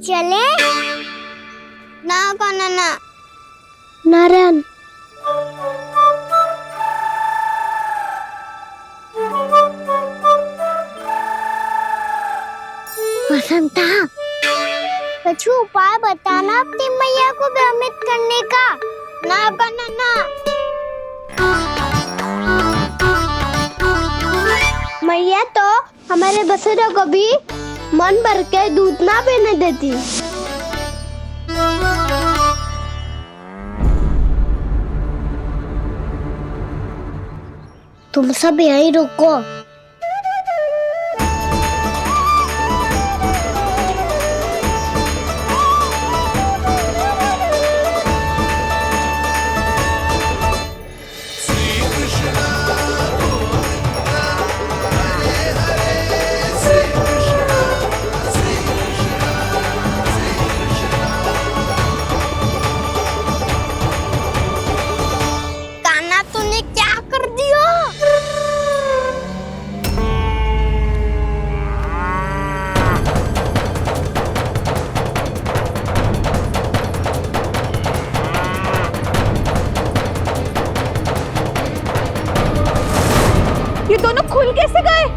चले ना काना ना नारायण वसंता कुछ उपाय बताना अपनी मैया को भ्रमित करने का। ना काना ना मैया तो हमारे बछड़ों को भी मन भर के दूध ना पीने देती। तुम सब यहीं रुको। कान्हा तूने क्या कर दिया? ये दोनों खुल कैसे गए?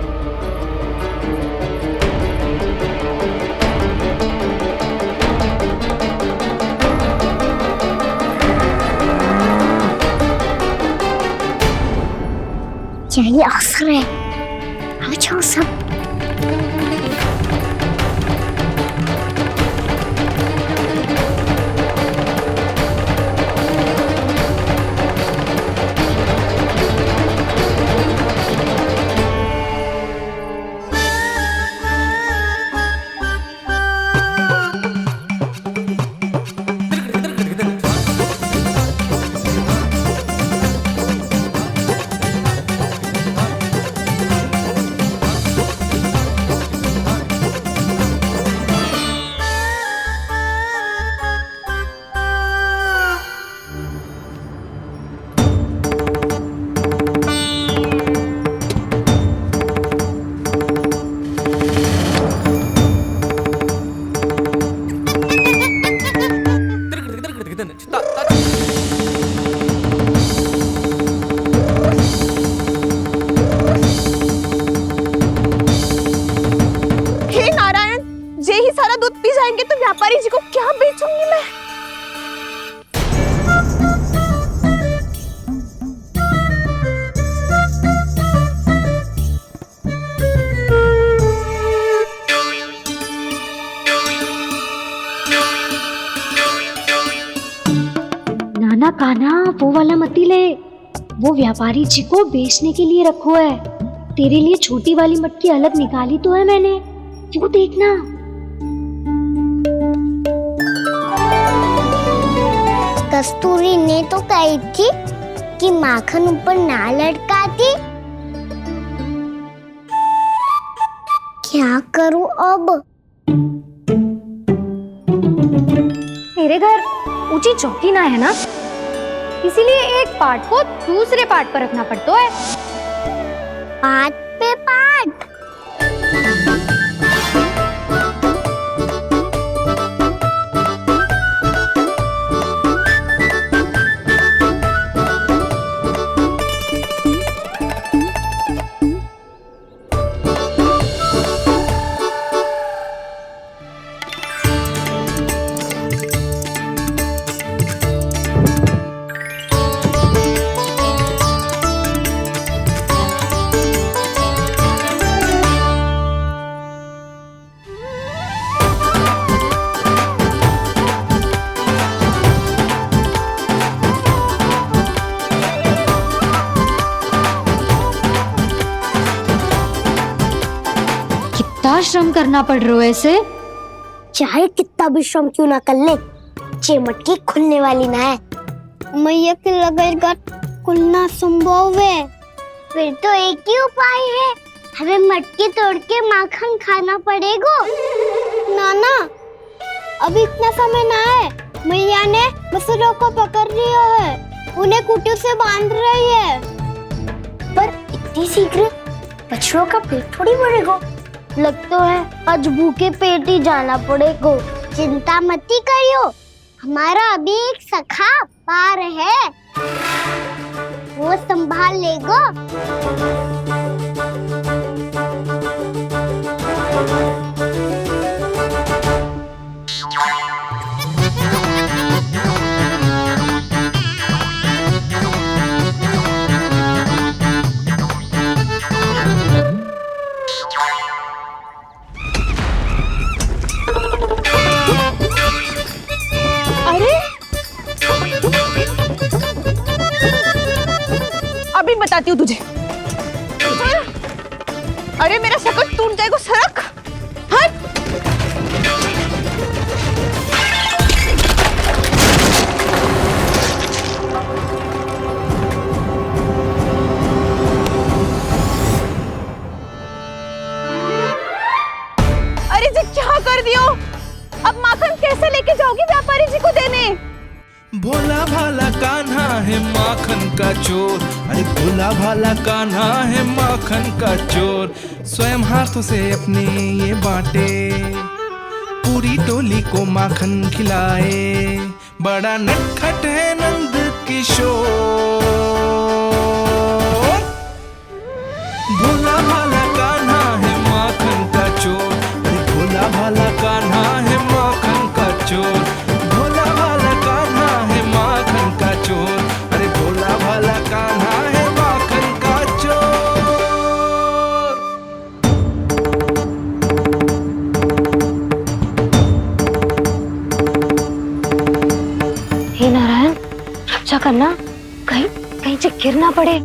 यही अवसर है, आ जाओ सब। हे नारायण, ये ही सारा दूध पी जाएंगे तो व्यापारी जी को क्या बेचूंगी मैं? नाना कान्हा वो वाला मत ले, वो व्यापारी जी को बेचने के लिए रखो है। तेरे लिए छोटी वाली मटकी अलग निकाली तो है मैंने, वो देखना। कस्तूरी ने तो कही थी कि माखन ऊपर ना लटकाती। क्या करूं अब? मेरे घर ऊंची चौकी ना है ना, इसीलिए एक पार्ट को दूसरे पार्ट पर रखना पड़ता है। पाट पे पाट। कितना श्रम करना पड़ रहा है इसे। चाहे कितना भी श्रम क्यों ना कर ले, ये मटकी खुलने वाली ना है। मैया के लगेगा खुलना संभव है। फिर तो एक ही उपाय है, हमें मटकी तोड़ के माखन खाना पड़ेगा। नाना, अभी इतना समय ना है। मैया ने बछड़ों को पकड़ लिया है, उन्हें कुटिया से बांध रही है। पर इतनी शीघ्र बछड़ों का पेट थोड़ी भरेगा। लगता है आज भूखे पेट ही जाना पड़ेगा। चिंता मत करियो, हमारा अभी एक सखा पार है, वो संभाल लेगा। अभी बताती हूँ तुझे। अरे मेरा शकट टूट जाएगा, सरक हट। अरे जी क्या कर दियो, अब माखन कैसे लेके जाओगी व्यापारी जी को देने? भोला भाला कान्हा है माखन का चोर, अरे भोला भाला कान्हा है माखन का चोर। स्वयं हाथों से अपने ये बांटे, पूरी टोली को माखन खिलाए। बड़ा नटखट है नंद किशोर। भोला भाला कान्हा है माखन का चोर, अरे भोला भाला कान्हा है माखन का चोर। भोला भाला कान्हा है माखन का चोर, अरे भोला भाला कान्हा है माखन का चोर। हे नारायण, रक्षा करना, कहीं कहीं से गिर ना पड़े।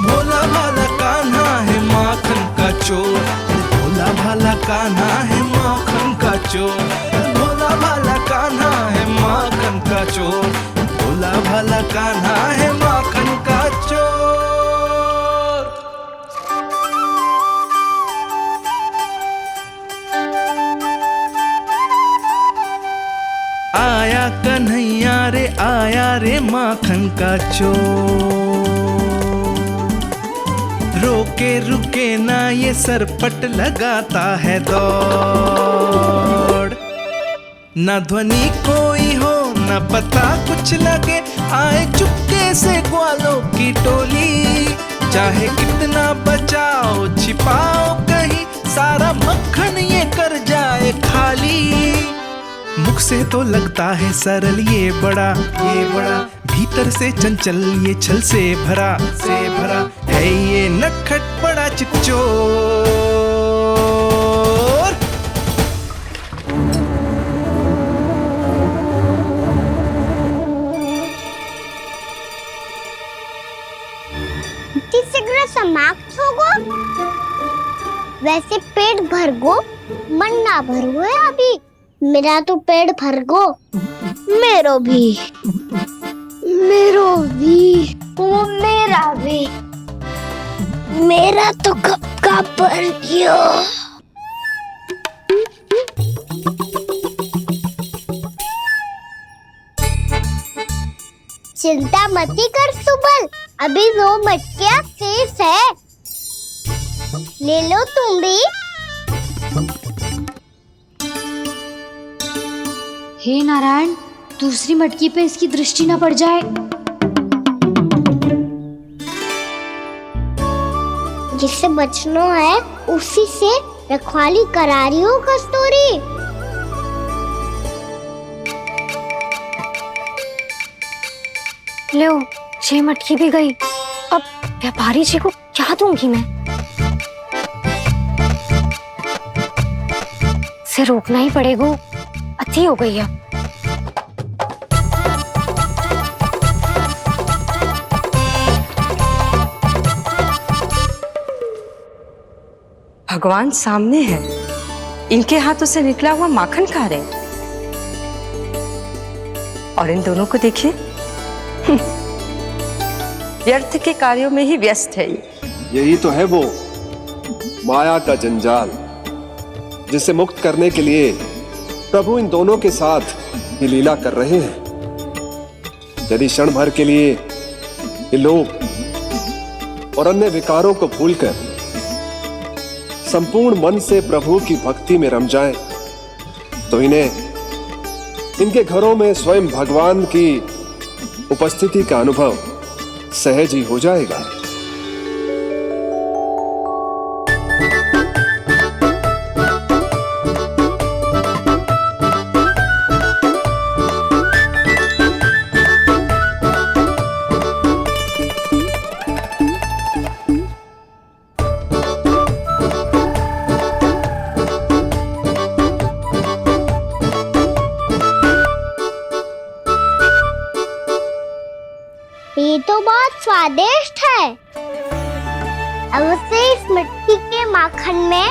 भोला भाला कान्हा है माखन का चोर, भोला भाला कान्हा है माखन का चोर। भोला भाला कान्हा है माखन का चोर। आया कन्हैया रे आया रे माखन का चोर। रोके रुके ना ये सरपट लगाता है दौड़। ना ध्वनि कोई हो ना पता कुछ लगे, आए चुपके से ग्वालों की टोली। चाहे कितना बचाओ छिपाओ कहीं, सारा मक्खन ये कर जाए खाली। मुख से तो लगता है सरल ये बड़ा भीतर से चंचल ये छल से भरा है ये नटखट बड़ा चिच्चोर। तीसरा समाप्त होगो, वैसे पेट भर गो मन ना भर गो है अभी। मेरा तो पेट भर गो, मेरो भी वो मेरा भी, मेरा तो कब का भर गया। चिंता मत कर सुबल, अभी 2 मटकियाँ शेष है, ले लो तुम भी। हे नारायण, दूसरी मटकी पे इसकी दृष्टि न पड़ जाए। जिससे बचना है उसी से रखवाली करा रही हो कस्तूरी। लो, 6 मटकी भी गई, अब व्यापारी जी को क्या दूंगी मैं? इसे रोकना ही पड़ेगा, अति हो गई है। भगवान सामने है, इनके हाथों से निकला हुआ माखन खा रहे। और इन दोनों को देखिए, व्यर्थ के कार्यों में ही व्यस्त है ये। यही तो है वो माया का जंजाल, जिसे मुक्त करने के लिए प्रभु इन दोनों के साथ ये लीला कर रहे हैं। यदि क्षण भर के लिए ये लोग और अन्य विकारों को भूलकर संपूर्ण मन से प्रभु की भक्ति में रम जाएं, तो इनके घरों में स्वयं भगवान की उपस्थिति का अनुभव सहज ही हो जाएगा। ये तो बहुत स्वादिष्ट है। अवश्य इस मिट्टी के माखन में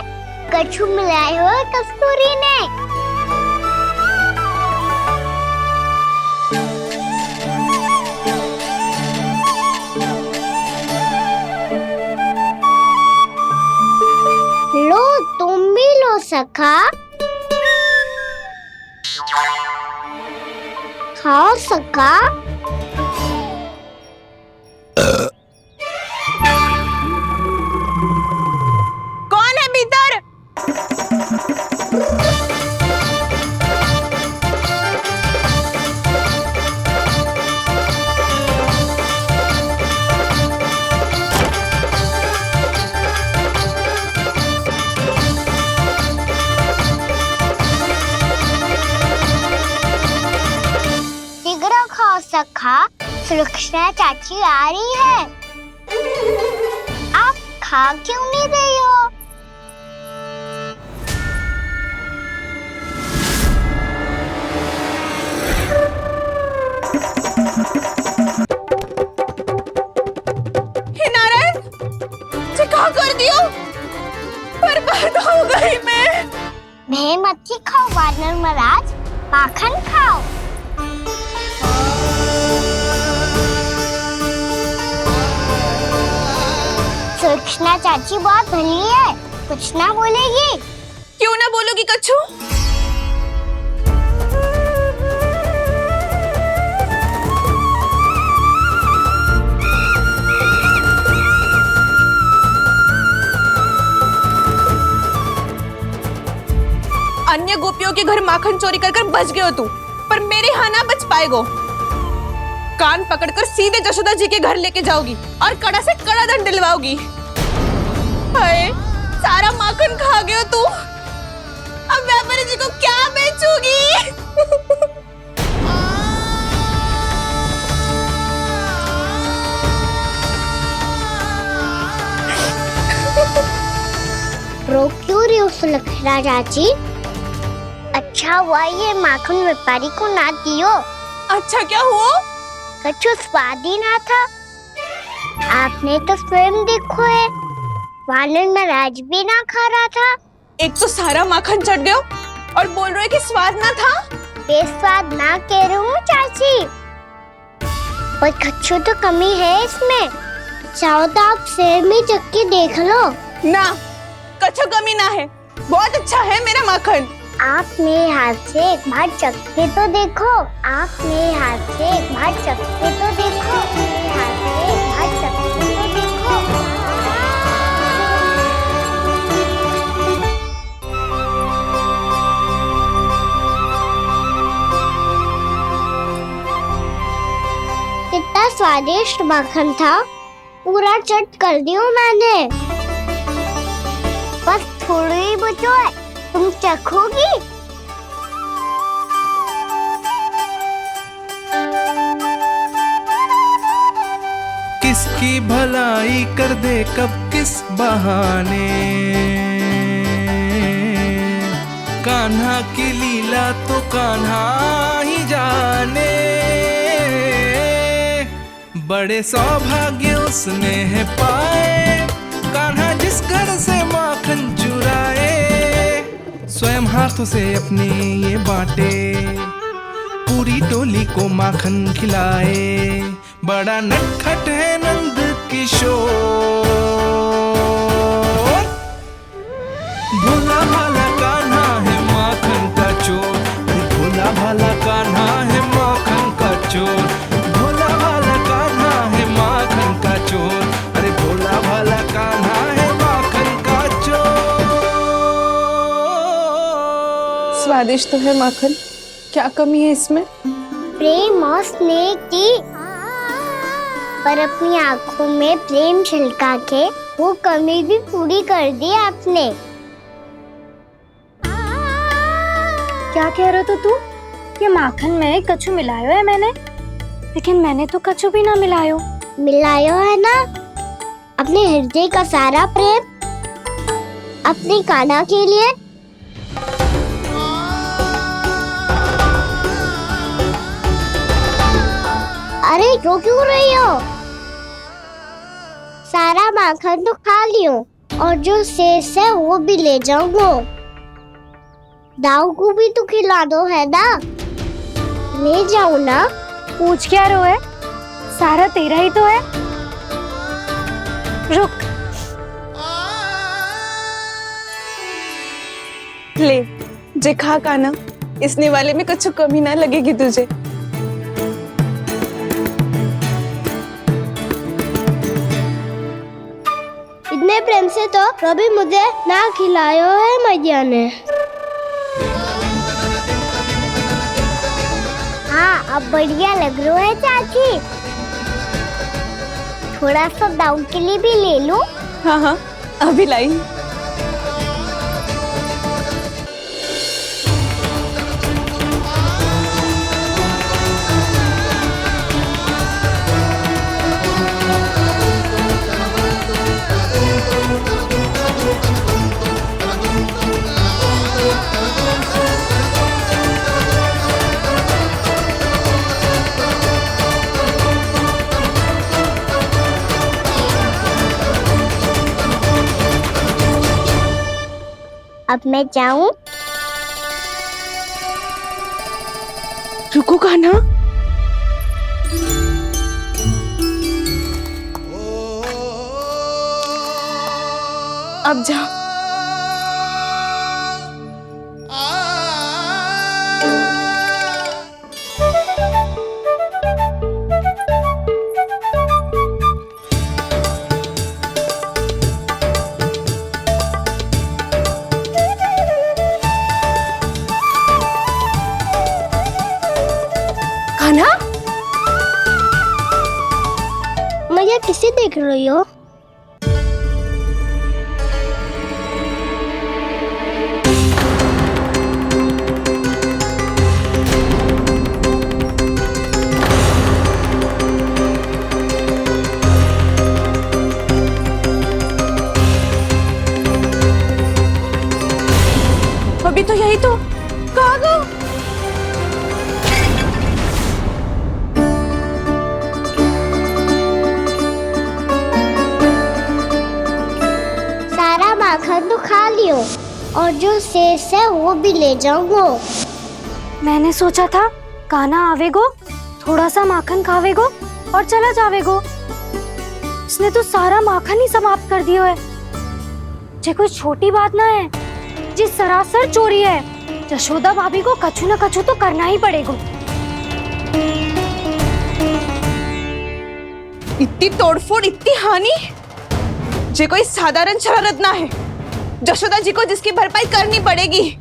कछु मिलाए हुए कस्तूरी ने। लो, तुम भी लो सखा। खाओ सखा। कौन है भीतर? शीघ्र खाओ सखा, सुलक्षणा चाची आ रही है। आप खा क्यों नहीं रही हो? हे नारायण, ये क्या कर दियो? बर्बाद हो गई मैं। मच्छी खाओ वानर महाराज, माखन खाओ। सुलक्षणा चाची बहुत भली है, कुछ ना बोलेगी। क्यों ना बोलोगी कच्छू? अन्य गोपियों के घर माखन चोरी कर बच गए हो तू, पर मेरे यहाँ ना बच पाएगो। कान पकड़कर सीधे जशोदा जी के घर लेके जाओगी और कड़ा से कड़ा दंड दिलवाओगी। हाय, सारा माखन खा गए हो तू। अब व्यापारी जी को क्या बेचूगी? रो क्यों रही हो सुलक्षणा चाची? अच्छा हुआ ये माखन व्यापारी को ना दियो। अच्छा क्या हुआ? कछु स्वाद ही ना था। आपने तो स्वयं देखो है, वानर महाराज भी ना खा रहा था। एक तो सारा माखन चढ़ गया और बोल रहे कि स्वाद ना था। बेस्वाद ना कह रही हूँ चाची, पर कछु तो कमी है इसमें। चाहो तो आप सेब में चख के देख लो। ना, कछु कमी ना है, बहुत अच्छा है मेरा माखन। आप मेरे हाथ से एक बार चख के तो देखो। आप मेरे हाथ से एक बार चख के तो देखो। मेरे हाथ से एक बार चख के तो देखो। कितना स्वादिष्ट माखन था, पूरा चट कर दिया मैंने। बस थोड़ी ही बचो है, तुम चखोगी? किसकी भलाई कर दे कब किस बहाने, कान्हा की लीला तो कान्हा ही जाने। बड़े सौभाग्य उसने है पाए, कान्हा जिस घर से माखन चुराए, स्वयं हाथों से अपने ये बांटे। पूरी टोली को माखन खिलाए। बड़ा नटखट है नंद किशोर, भोला भाला कान्हा है माखन का चोर। अरे भोला भाला कान्हा है माखन का चोर, भोला भाला कान्हा है माखन का चोर। अरे भोला भाला कान्हा है माखन का चोर। स्वादिष्ट तो है माखन, क्या कमी है इसमें? प्रेम और स्नेह की, पर अपनी आंखों में प्रेम छलका के वो कमी भी पूरी कर दी आपने। क्या कह रहे हो तू? ये माखन में कछु मिलायो है मैंने, लेकिन मैंने तो कछु भी ना मिलायो। मिलायो है ना अपने हृदय का सारा प्रेम अपनी कान्हा के लिए। अरे रो क्यों रही हो? सारा माखन तो खा लियो और जो शेष है वो भी ले जाऊंगा। दाऊ को भी तो खिला दो, है ना? ले जाओ ना। पूछ क्या रो है, सारा तेरा ही तो है। रुक, ले जे खा कान्हा, इसने वाले में कुछ कमी ना लगेगी तुझे। इतने प्रेम से तो कभी मुझे ना खिलायो है मैया ने। हाँ अब बढ़िया लग रहा है चाची। थोड़ा सा दाऊ के लिए भी ले लूं? हाँ हाँ अभी लाई। अब मैं जाऊं? रुको कान्हा, अब जा। कान्हा, मैया किसे देख रही हो? अभी तो यही तो। कहाँ गो? सारा माखन तो खा लियो और जो शेष है वो भी ले जाऊंगा। मैंने सोचा था कान्हा आवेगो, थोड़ा सा माखन खावेगो और चला जावेगो। इसने तो सारा माखन ही समाप्त कर दिया है। ये कोई छोटी बात ना है, जी सरासर चोरी है। यशोदा भाभी को कछु न कछु तो करना ही पड़ेगा। इतनी तोड़फोड़, इतनी हानि, ये कोई साधारण शरारत ना है। यशोदा जी को जिसकी भरपाई करनी पड़ेगी।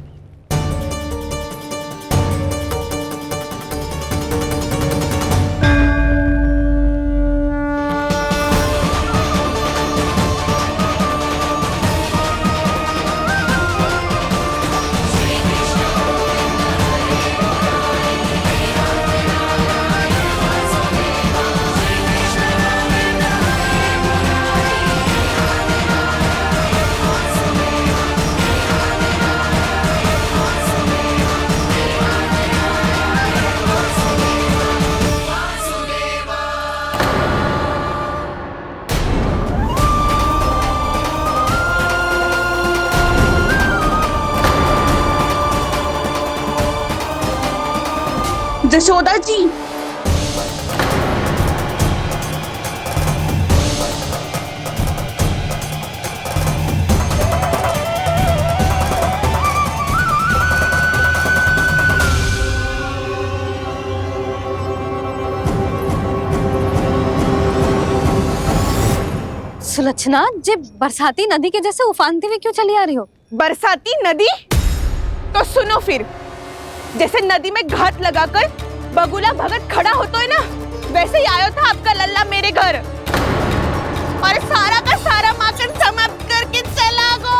जशोदा जी, सुलक्षणा, जे बरसाती नदी के जैसे उफानते हुए क्यों चली आ रही हो? बरसाती नदी? तो सुनो फिर, जैसे नदी में घात लगाकर बगुला भगत खड़ा होता है ना, वैसे ही आया था आपका लल्ला मेरे घर और सारा का सारा माखन समाप्त करके चला गो।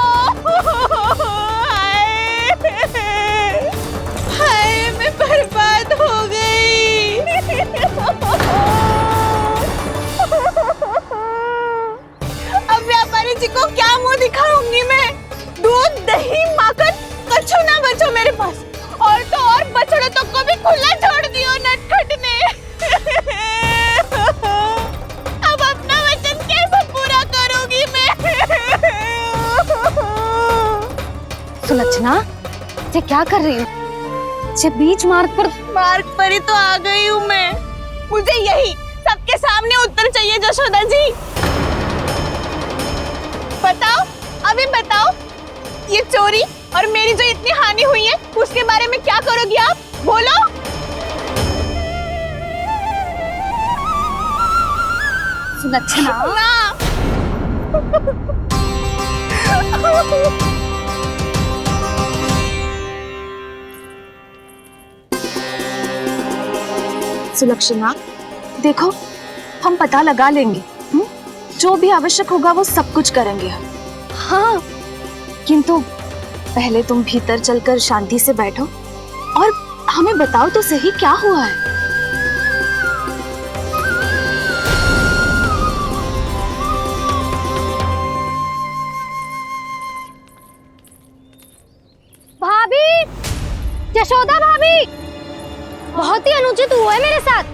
हाय, मैं बर्बाद हो गई। अब व्यापारी जी को क्या मुंह दिखाऊंगी मैं? दूध, दही, माखन, कछु ना बचो मेरे पास। और तो और बछड़े तो को भी खुला छोड़ दियो नटखट ने। अब अपना वचन कैसे पूरा करूंगी मैं? सुलक्षणा, ये क्या कर रही हो? ये बीच मार्ग पर ही तो आ गई हूँ मैं। मुझे यही सबके सामने उत्तर चाहिए जशोदा जी। बताओ, अभी बताओ, ये चोरी और मेरी जो इतनी हानि हुई है उसके बारे में क्या करोगी आप? बोलो। सुलक्षणा, सुलक्षणा, देखो, हम पता लगा लेंगे। जो भी आवश्यक होगा वो सब कुछ करेंगे हम। हाँ, किंतु पहले तुम भीतर चलकर शांति से बैठो और हमें बताओ तो सही क्या हुआ है। भाभी, यशोदा भाभी, बहुत ही अनुचित हुआ है मेरे साथ।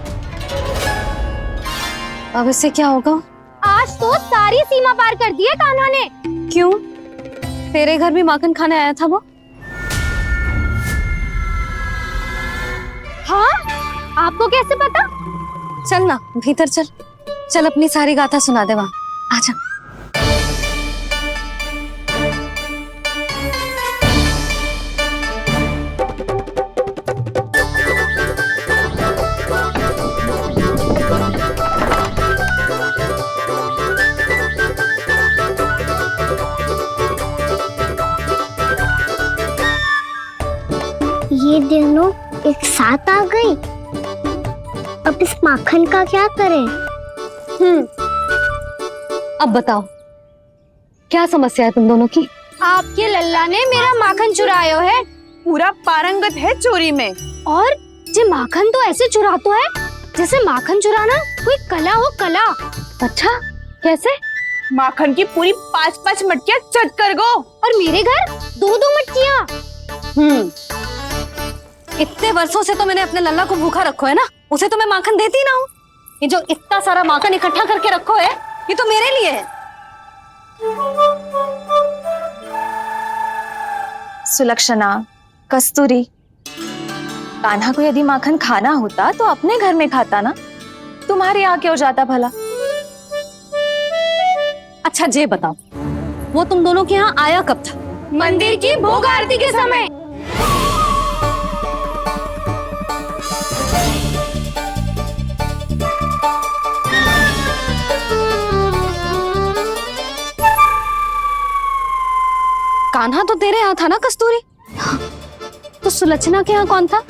अब इससे क्या होगा? आज तो सारी सीमा पार कर दी है कान्हा ने। क्यों? तेरे घर भी माखन खाने आया था वो? हाँ, आपको कैसे पता? चल ना, भीतर चल। चल अपनी सारी गाथा सुना दे वहां। आजा। ये दोनों एक साथ आ गई। अब इस माखन का क्या करें? अब बताओ, क्या समस्या है तुम दोनों की? आपके लल्ला ने मेरा माखन चुरायो है। पूरा पारंगत है चोरी में। और जे माखन तो ऐसे चुरातो है जैसे माखन चुराना कोई कला हो, कला। अच्छा, कैसे? माखन की पूरी 5-5 मटकियां चट कर गो। और मेरे घर 2-2 मटकियां। इतने वर्षों से तो मैंने अपने लल्ला को भूखा रखो है ना, उसे तो मैं माखन देती ना हूँ। ये जो इतना सारा माखन इकट्ठा करके रखो है, ये तो मेरे लिए है। सुलक्षणा, कस्तूरी, कान्हा को यदि माखन खाना होता तो अपने घर में खाता ना, तुम्हारे यहाँ क्यों जाता भला? अच्छा, ये बताओ, वो तुम दोनों के यहाँ आया कब था? मंदिर की भोग आरती के समय। कान्हा तो तेरे यहाँ था ना कस्तूरी? तो सुलक्षणा के यहाँ कौन था?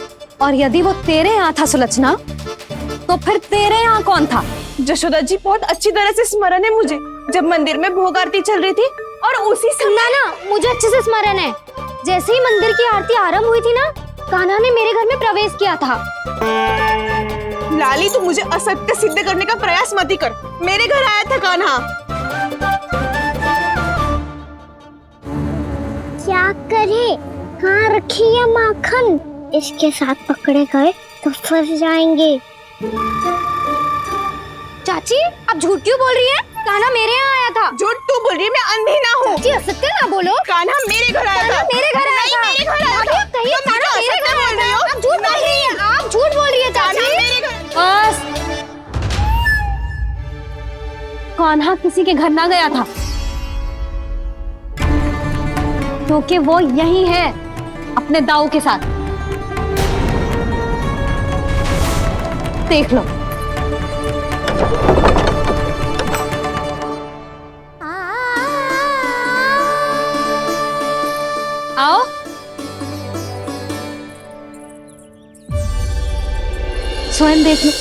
और यदि वो तेरे यहाँ था सुलक्षणा, तो फिर तेरे यहाँ कौन था? जशोदा जी, बहुत अच्छी तरह से स्मरण है मुझे, जब मंदिर में भोग आरती चल रही थी और उसी समय ना, मुझे अच्छे से स्मरण है। जैसे ही मंदिर की आरती आरंभ हुई थी ना, कान्हा ने मेरे घर में प्रवेश किया था। लाली, तू मुझे असत्य सिद्ध करने का प्रयास मत ही कर। मेरे घर आया था कान्हा। क्या करे? कहाँ रखी है माखन? इसके साथ पकड़े गए तो फंस जाएंगे। चाची, आप झूठ क्यों बोल रही हैं? कान्हा मेरे यहाँ आया था। झूठ तू बोल रही है? मैं अंधी ना हूँ। चाची, असत्य ना बोलो। कान्हा मेरे घर आया था। मेरे घर आया था। मेरे घर आया था। कहिए, कान्हा मेरे घर आया था। आप झूठ बोल रही हैं। आप झूठ बोल रही हैं। कान्हा किसी के घर ना गया था, क्योंकि वो यही है अपने दाऊ के साथ। देख लो। आओ। स्वयं देख लो।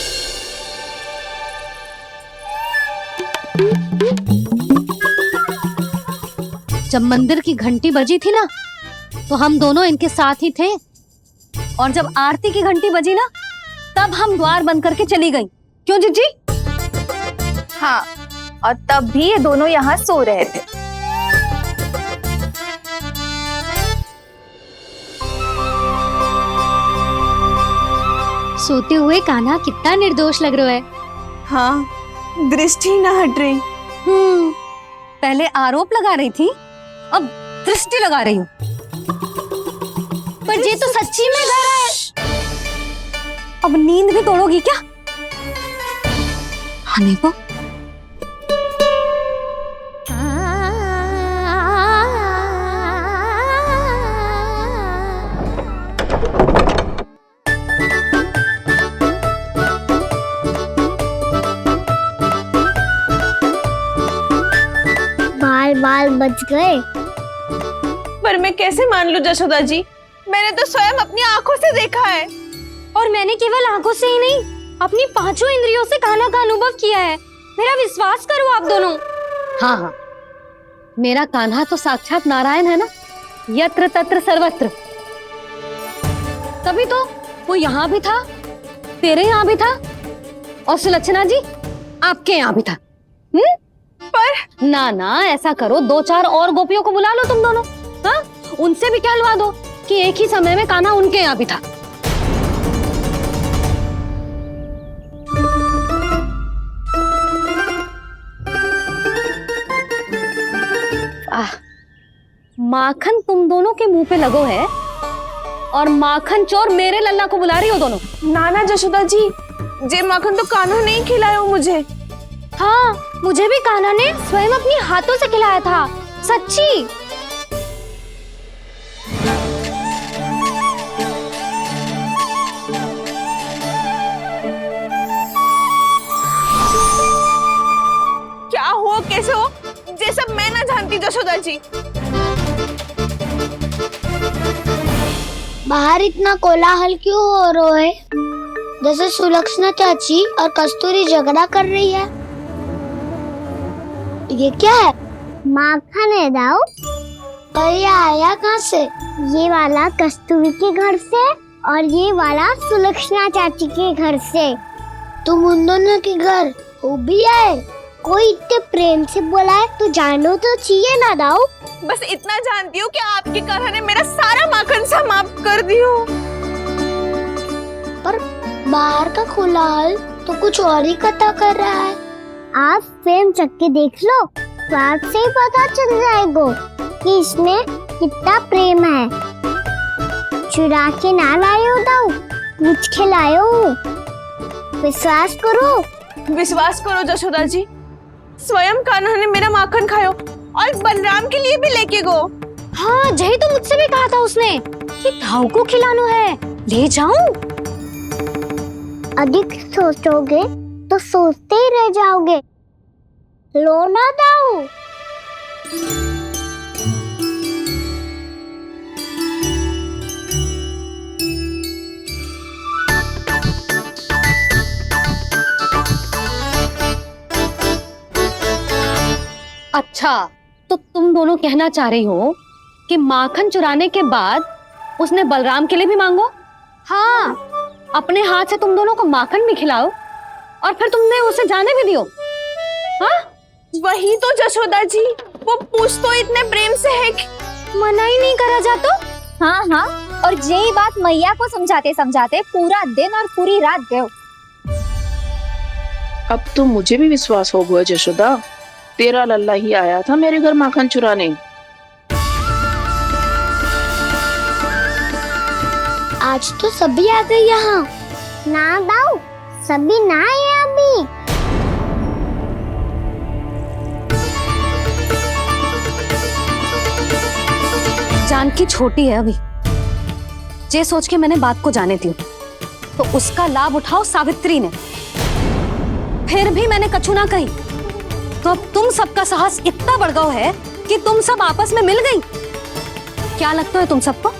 जब मंदिर की घंटी बजी थी ना, तो हम दोनों इनके साथ ही थे, और जब आरती की घंटी बजी ना, तब हम द्वार बंद करके चली गई। क्यों जीजी? हाँ, और तब भी ये दोनों यहाँ सो रहे थे। सोते हुए कान्हा कितना निर्दोष लग रहा है। हाँ, दृष्टि ना हट रही। पहले आरोप लगा रही थी, अब दृष्टि लगा रही हूँ। पर ये तो सच्ची में घर है। अब नींद भी तोड़ोगी क्या? हनी को बाल बाल बच गए। पर मैं कैसे मान लूं जशोदा जी? मैंने तो स्वयं अपनी आंखों से देखा है। और मैंने केवल आंखों से ही नहीं, अपनी पांचों इंद्रियों से कान्हा का अनुभव किया है। मेरा विश्वास करो आप दोनों। हाँ हाँ, मेरा कान्हा तो साक्षात नारायण है ना, यत्र तत्र सर्वत्र। तभी तो वो यहाँ भी था, तेरे यहाँ भी था, और सुलक्षणा जी आपके यहाँ भी था। पर ना ना, ऐसा करो, 2-4 और गोपियों को बुला लो तुम दोनों। हाँ, उनसे भी कहलवा दो कि एक ही समय में कान्हा उनके यहाँ भी था। माखन तुम दोनों के मुंह पे लगो है, और माखन चोर मेरे लल्ला को बुला रही हो दोनों। नाना जशोदा जी, जे माखन तो कान्हा नहीं खिलाया मुझे। हाँ, मुझे भी कान्हा ने स्वयं अपनी हाथों से खिलाया था, सच्ची। क्या हो, कैसे हो, ये सब मैं ना जानती जशोदा जी। बाहर इतना कोलाहल क्यों हो रहा है? जैसे सुलक्षणा चाची और कस्तूरी झगड़ा कर रही है। ये क्या है? माखन है दाऊ। और ये आया कहाँ से? ये वाला कस्तूरी के घर से और ये वाला सुलक्षणा चाची के घर से। तुम उन दोनों के घर हो भी आए? कोई इतने प्रेम से बोला है तो जानो तो चाहिए ना दाऊ। बस इतना जानती हूँ कि आपके कान्हा ने मेरा सारा माखन समाप्त कर दियो। पर बाहर का कोलाहल तो कुछ और ही कथा कर रहा है। आप स्वयं चख के देख लो, तो आपसे ही पता चल जाएगा कि इसमें कितना प्रेम है। चुरा के ना लाए हो दाऊ, पूछ के लाए हो। विश्वास करो जशोदा जी, स्वयं कान्हा ने मेरा माखन खायो और बलराम के लिए भी लेके गो। हाँ, यही तो मुझसे भी कहा था उसने कि दाऊ को खिलाना है, ले जाऊं। अधिक सोचोगे तो सोचते ही रह जाओगे। लो ना दाऊ। अच्छा, तो तुम दोनों कहना चाह रही हो कि माखन चुराने के बाद उसने बलराम के लिए भी मांगो? हाँ, अपने हाथ से तुम दोनों को माखन भी खिलाओ और फिर तुमने उसे जाने भी दियो। हाँ, वही तो जशोदा जी, वो पूछ तो इतने प्रेम से है कि मना ही नहीं करा जाता। हाँ हाँ, और यही बात मैया को समझाते समझाते पूरा दिन और पूरी रात गए। अब तो मुझे भी विश्वास हो गया जशोदा, तेरा लल्ला ही आया था मेरे घर माखन चुराने। आज तो सभी आ गए यहाँ। ना दाऊ, सभी ना आए अभी। जानकी छोटी है अभी, ये सोच के मैंने बात को जाने दी तो उसका लाभ उठाओ सावित्री ने। फिर भी मैंने कछु ना कही तो अब तुम सबका साहस इतना बढ़ गया है कि तुम सब आपस में मिल गई। क्या लगता है तुम सबको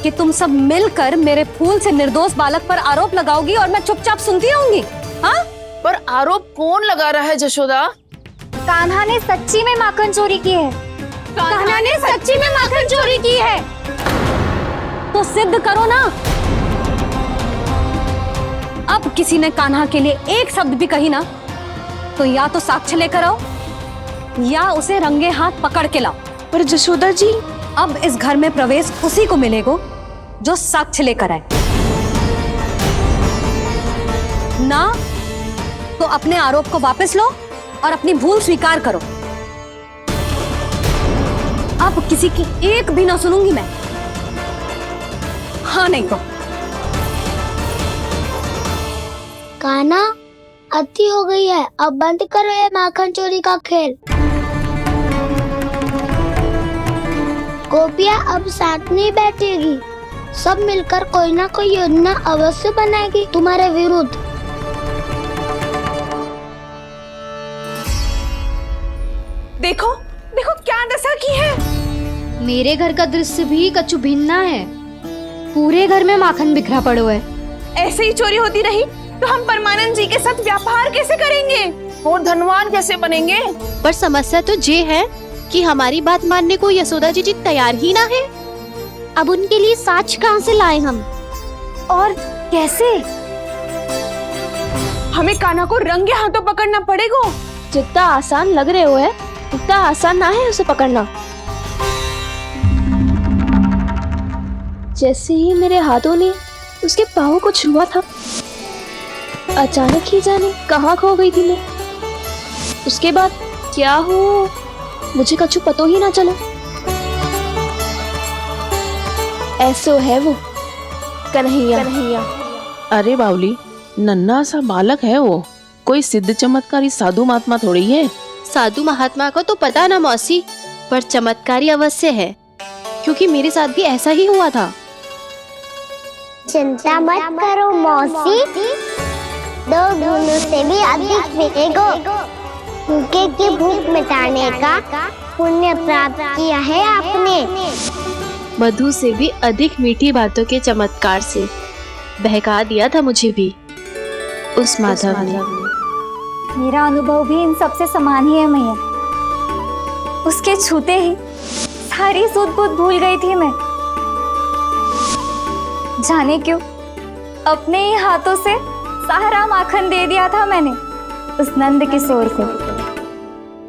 कि तुम सब मिलकर मेरे फूल से निर्दोष बालक पर आरोप लगाओगी और मैं चुपचाप सुनती रहूंगी? हाँ, पर आरोप कौन लगा रहा है जशोदा? कान्हा ने सच्ची में माखन चोरी की है। कान्हा ने सच्ची में माखन चोरी की है तो सिद्ध करो ना। अब किसी ने कान्हा के लिए एक शब्द भी कही ना तो या तो साक्ष्य लेकर आओ या उसे रंगे हाथ पकड़ के लाओ। पर जशोदा जी, अब इस घर में प्रवेश उसी को मिलेगा जो साक्ष्य लेकर आए। ना तो अपने आरोप को वापस लो और अपनी भूल स्वीकार करो। अब किसी की एक भी ना सुनूंगी मैं। हाँ नहीं तो कान्हा, अति हो गई है, अब बंद करो ये माखन चोरी का खेल। गोपियाँ अब साथ नहीं बैठेगी, सब मिलकर कोई ना कोई योजना अवश्य बनाएगी तुम्हारे विरुद्ध। देखो देखो क्या दशा की है। मेरे घर का दृश्य भी कछु भिन्न है। पूरे घर में माखन बिखरा पड़ो है। ऐसे ही चोरी होती रही तो हम परमानंद जी के साथ व्यापार कैसे करेंगे और धनवान कैसे बनेंगे? पर समस्या तो ये है कि हमारी बात मानने को यशोदा जी तैयार ही ना है। अब उनके लिए साक्ष्य कहाँ से लाएं हम? और कैसे? हमें कान्हा को रंगे हाथों पकड़ना पड़ेगा। जितना आसान लग रहे हो है उतना आसान ना है उसे पकड़ना। जैसे ही मेरे हाथों ने उसके पाँव को छुआ था, अचानक ही जाने कहाँ खो गई थी मैं। उसके बाद क्या हो मुझे कछु पतो ही ना चला। ऐसो है वो कन्हैया। अरे बावली, नन्हा सा बालक है वो, कोई सिद्ध चमत्कारी साधु महात्मा थोड़ी है। साधु महात्मा को तो पता ना मौसी, पर चमत्कारी अवश्य है, क्योंकि मेरे साथ भी ऐसा ही हुआ था। चिंता मत करो मौसी, 2 गुणों से भी अधिक मिलेगा। भूखे की भूख मिटाने का पुण्य प्राप्त किया है आपने। मधु से भी अधिक मीठी बातों के चमत्कार से बहका दिया था मुझे भी उस माधव ने। मेरा अनुभव भी इन सबसे समान ही है मैया। उसके छूते ही सारी सूध बूध भूल गई थी मैं। जाने क्यों अपने ही हाथों से सारा माखन दे दिया था मैंने उस नंद किशोर को।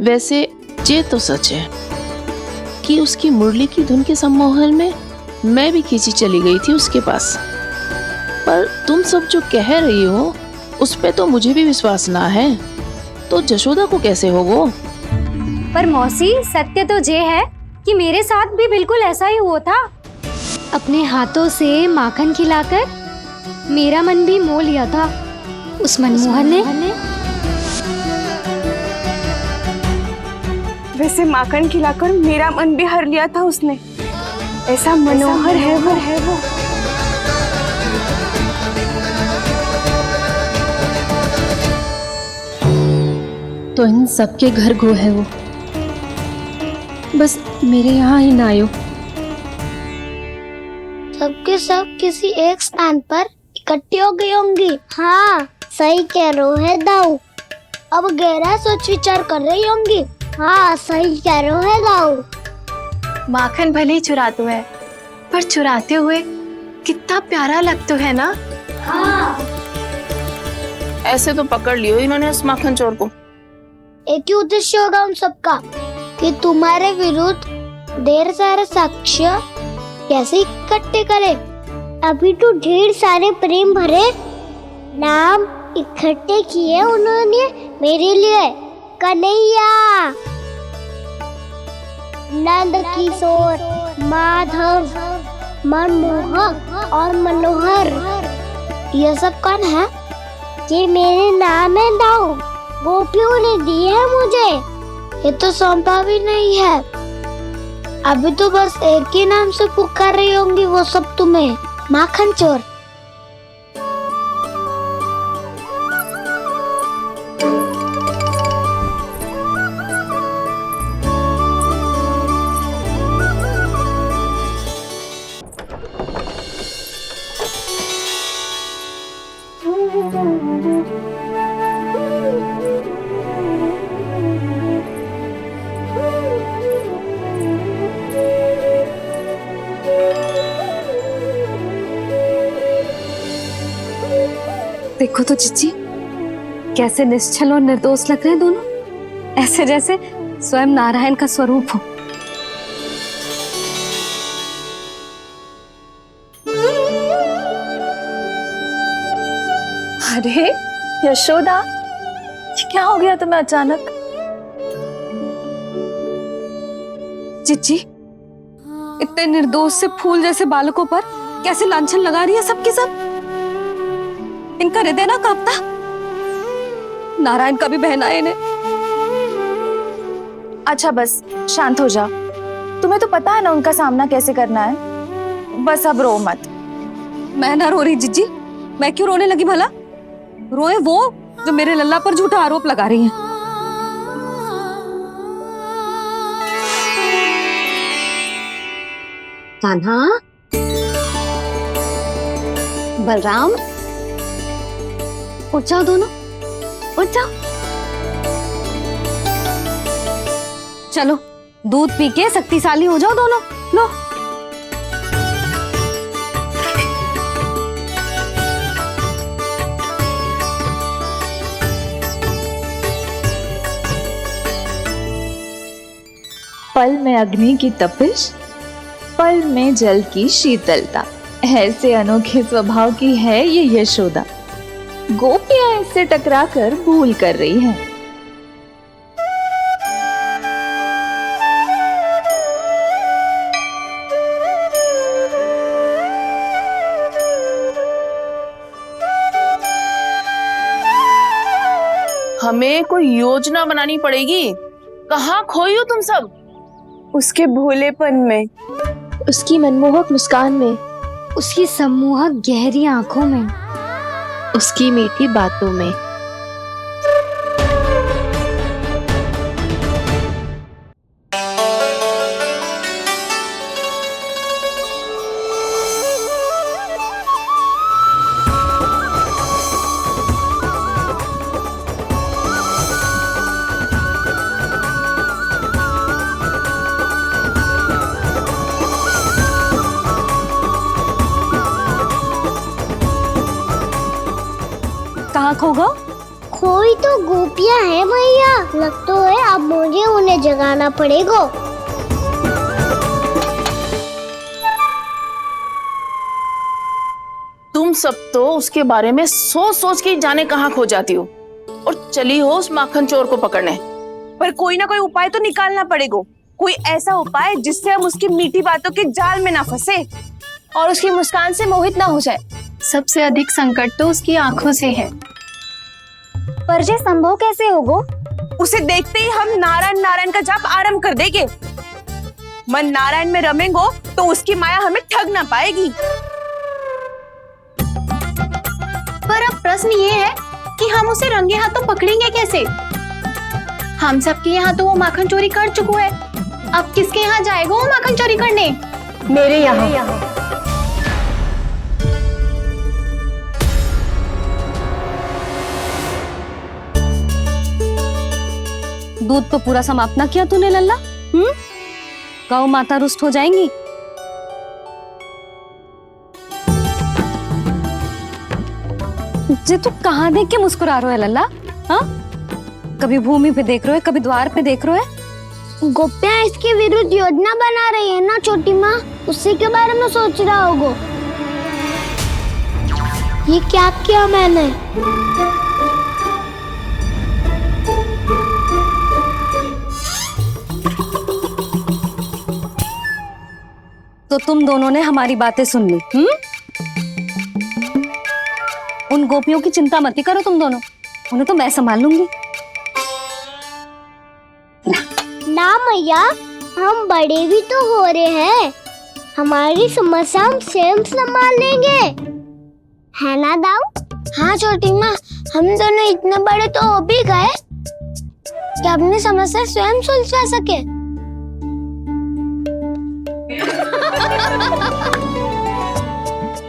वैसे ये तो सच है कि उसकी मुरली की धुन के सम्मोहन में मैं भी खींची चली गई थी उसके पास। पर तुम सब जो कह रही हो उस पे तो मुझे भी विश्वास ना है, तो जशोदा को कैसे होगा? पर मौसी, सत्य तो ये है कि मेरे साथ भी बिल्कुल ऐसा ही हुआ था। अपने हाथों से माखन खिलाकर मेरा मन भी मोह लिया था उस मनमोहन ने। वैसे माखन खिलाकर मेरा मन भी हर लिया था उसने। ऐसा मनोहर है वो। तो इन सबके घर गो है वो, बस मेरे यहाँ ही ना आयो। सबके सब किसी एक स्थान पर इकट्ठी हो गई होंगी। हाँ, सही कह रहे है दाऊ। अब गहरा सोच विचार कर रही होंगी। हाँ, सही कह रहे है दाऊ। माखन भले ही चुराते है, पर चुराते हुए कितना प्यारा लगता है ना। हाँ, ऐसे तो पकड़ लियो इन्होंने उस माखन चोर को। एक ही उद्देश्य होगा उन सबका कि तुम्हारे विरुद्ध ढेर सारे साक्ष्य कैसे इकट्ठे करे। अभी तो ढेर सारे प्रेम भरे नाम इकट्ठे किए उन्होंने मेरे लिए। कन्हैया, नंद किशोर, माधव, मनमोहक और मनोहर, ये सब कौन है? ये मेरे नाम है दाऊ। गोपियों ने दी है मुझे, ये तो सौंपा भी नहीं है। अभी तो बस एक ही नाम से पुकार रही होंगी वो सब तुम्हें, माखन चोर। देखो तो जीजी, कैसे निश्चल और निर्दोष लग रहे हैं दोनों, ऐसे जैसे स्वयं नारायण का स्वरूप हो। अरे यशोदा, ये क्या हो गया तुम्हें अचानक? जीजी, इतने निर्दोष से फूल जैसे बालकों पर कैसे लांछन लगा रही है सबके सब। इनका हृदय ना कांपता? नारायण का भी बहना है इन्हें। अच्छा बस शांत हो जाओ, तुम्हें तो पता है ना उनका सामना कैसे करना है। बस अब रो मत। मैं ना रो रही जीजी, मैं क्यों रोने लगी भला? रोए वो जो मेरे लल्ला पर झूठा आरोप लगा रही हैं। कान्हा, बलराम, उठ जाओ दोनों, उठ जाओ। चलो दूध पी के शक्तिशाली हो जाओ दोनों। लो। पल में अग्नि की तपिश, पल में जल की शीतलता, ऐसे अनोखे स्वभाव की है ये यशोदा। गोपियां इससे टकराकर भूल कर रही हैं। हमें कोई योजना बनानी पड़ेगी। कहाँ खोई हो तुम सब? उसके भोलेपन में, उसकी मनमोहक मुस्कान में, उसकी सम्मोहक गहरी आंखों में, उसकी मीठी बातों में। कहाँ खो गो? खोई तो गोपियां हैं भैया, लगता है अब मुझे उन्हें जगाना पड़ेगा। तुम सब तो उसके बारे में सोच सोच के जाने कहाँ खो जाती हो और चली हो उस माखन चोर को पकड़ने। पर कोई ना कोई उपाय तो निकालना पड़ेगा, कोई ऐसा उपाय जिससे हम उसकी मीठी बातों के जाल में ना फंसे और उसकी मुस्कान से मोहित ना हो जाए। सबसे अधिक संकट तो उसकी आंखों से है। पर ये संभव कैसे होगा? उसे देखते ही हम नारायण नारायण का जाप आरंभ कर देंगे। मन नारायण में रमेंगो तो उसकी माया हमें ठग ना पाएगी। पर अब प्रश्न ये है कि हम उसे रंगे हाथों पकड़ेंगे कैसे? हम सबके यहाँ तो वो माखन चोरी कर चुका है, अब किसके यहाँ जाएगा वो माखन चोरी करने? मेरे यहाँ। दूध तो पूरा समाप्त ना किया तूने लल्ला। गौ माता रुष्ट हो जाएंगी। जे तू कहाँ देख के मुस्कुरा रहे हो लल्ला? हाँ, कभी भूमि पे देख रहे हो, कभी द्वार पे देख रहे हो। गोपियां इसके विरुद्ध योजना बना रही है ना छोटी माँ, उसी के बारे में सोच रहा होगा। ये क्या किया मैंने? तो तुम दोनों ने हमारी बातें सुन ली। उन गोपियों की चिंता मत करो तुम दोनों, उन्हें तो मैं संभाल लूंगी। ना मैया, हम बड़े भी तो हो रहे हैं, हमारी समस्या हम स्वयं संभाल लेंगे, है ना दाऊ? हाँ छोटी माँ, हम दोनों इतने बड़े तो हो भी गए कि अपनी समस्या स्वयं सुलझा सके।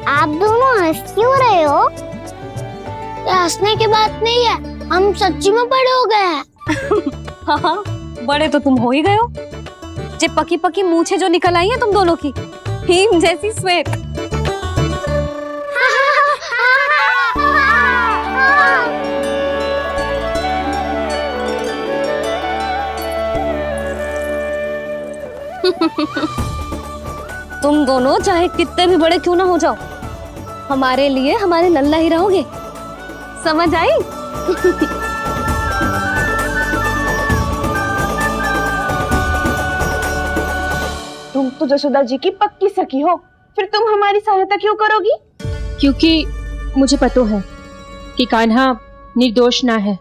आप दोनों हंस क्यों रहे हो? ये हंसने की बात नहीं है, हम सच्ची में बड़े हो गए हैं। हाँ, बड़े तो तुम हो ही गए हो। जे पकी पकी मूछें जो निकल आई हैं तुम दोनों की, हिम जैसी श्वेत। तुम दोनों चाहे कितने भी बड़े क्यों ना हो जाओ, हमारे लिए हमारे लल्ला ही रहोगे, समझ आई? तुम तो जशोदा जी की पक्की सखी हो, फिर तुम हमारी सहायता क्यों करोगी? क्योंकि मुझे पता है कि कान्हा निर्दोष ना है।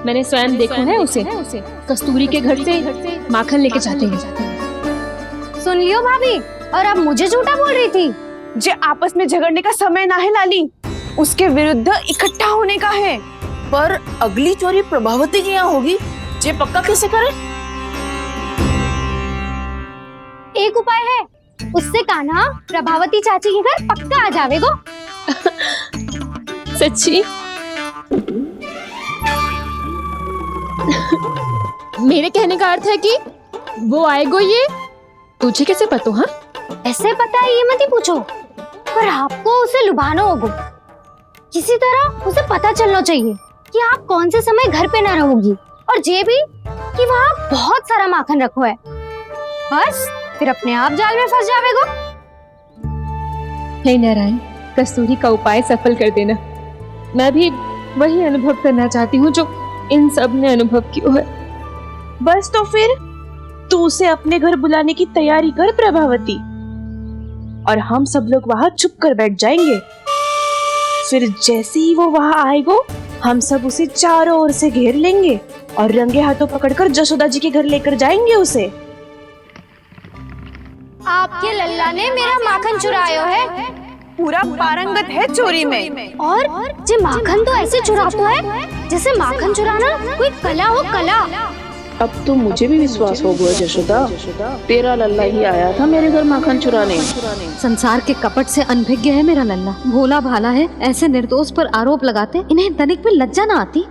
मैंने स्वयं देखा है उसे कस्तूरी के घर से माखन लेके जाते हैं। सुन लियो भाभी, और अब मुझे झूठा बोल रही थी। जे आपस में झगड़ने का समय ना है लाली, उसके विरुद्ध इकट्ठा होने का है। पर अगली चोरी प्रभावती की यहाँ होगी, जे पक्का कैसे करे? एक उपाय है, उससे कान्हा प्रभावती चाची के घर पक्का आ जावेगो। सच्ची? मेरे कहने का अर्थ है कि वो आएगो, ये तुझे कैसे पता? हाँ, ऐसे पता है ये मत ही पूछो, पर आपको उसे लुभाना होगा। किसी तरह उसे पता चलना चाहिए कि आप कौन से समय घर पे ना रहोगी, और ये भी कि वहाँ बहुत सारा माखन रखो है। बस फिर अपने आप जाल में फंस जावेगो। हे नारायण, कस्तूरी का उपाय सफल कर देना। मैं भी वही अनुभव करना चाहती हूँ जो इन सब ने अनुभव किया है। बस तो फिर तू उसे अपने घर बुलाने की तैयारी कर प्रभावती, और हम सब लोग वहाँ चुप कर बैठ जाएंगे। फिर जैसे ही वो वहाँ आएगो, हम सब उसे चारों ओर से घेर लेंगे और रंगे हाथों पकड़कर जशोदा जी के घर लेकर जाएंगे उसे। आपके लल्ला ने मेरा माखन चुरायो है, पूरा पारंगत है चोरी में। और जे माखन तो ऐसे चुराता है जैसे माखन चुराना कोई कला हो, कला। अब तो मुझे भी विश्वास हो गया जशोदा, तेरा लल्ला ही आया था मेरे घर माखन चुराने। संसार के कपट से अनभिज्ञ है मेरा लल्ला, भोला भाला है। ऐसे निर्दोष पर आरोप लगाते इन्हें तनिक भी लज्जा ना आती।